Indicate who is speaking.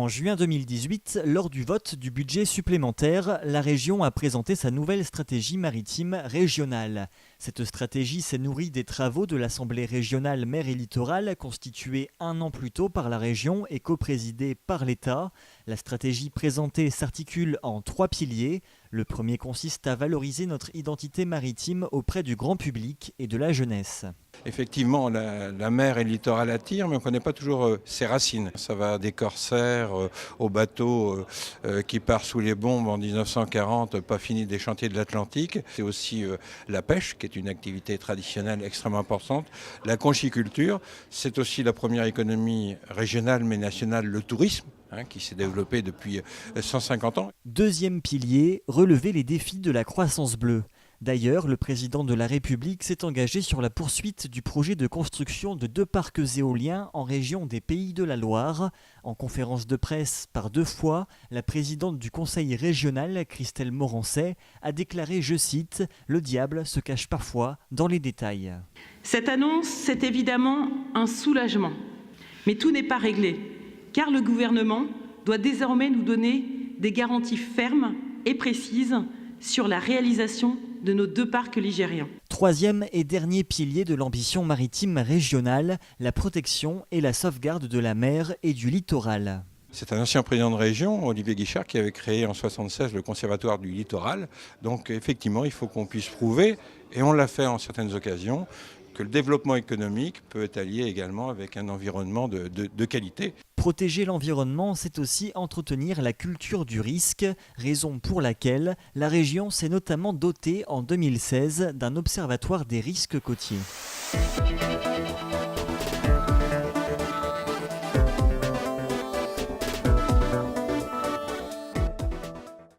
Speaker 1: En juin 2018, lors du vote du budget supplémentaire, la région a présenté sa nouvelle stratégie maritime régionale. Cette stratégie s'est nourrie des travaux de l'Assemblée régionale mer et littoral, constituée un an plus tôt par la région et coprésidée par l'État. La stratégie présentée s'articule en 3 piliers. Le premier consiste à valoriser notre identité maritime auprès du grand public et de la jeunesse.
Speaker 2: Effectivement, la mer et le littoral attirent, mais on ne connaît pas toujours ses racines. Ça va des corsaires aux bateaux qui partent sous les bombes en 1940, pas fini des chantiers de l'Atlantique. C'est aussi la pêche, qui est une activité traditionnelle extrêmement importante. La conchiculture, c'est aussi la première économie régionale mais nationale, le tourisme, qui s'est développé depuis 150 ans.
Speaker 1: Deuxième pilier, relever les défis de la croissance bleue. D'ailleurs, le président de la République s'est engagé sur la poursuite du projet de construction de 2 parcs éoliens en région des Pays de la Loire. En conférence de presse par 2 fois, la présidente du conseil régional, Christelle Morancet, a déclaré, je cite, « Le diable se cache parfois dans les détails ».
Speaker 3: Cette annonce, c'est évidemment un soulagement. Mais tout n'est pas réglé, car le gouvernement doit désormais nous donner des garanties fermes et précises sur la réalisation de nos 2 parcs ligériens.
Speaker 1: Troisième et dernier pilier de l'ambition maritime régionale, la protection et la sauvegarde de la mer et du littoral.
Speaker 2: C'est un ancien président de région, Olivier Guichard, qui avait créé en 1976 le Conservatoire du littoral. Donc effectivement, il faut qu'on puisse prouver, et on l'a fait en certaines occasions, que le développement économique peut être allié également avec un environnement de qualité.
Speaker 1: Protéger l'environnement, c'est aussi entretenir la culture du risque, raison pour laquelle la région s'est notamment dotée en 2016 d'un observatoire des risques côtiers.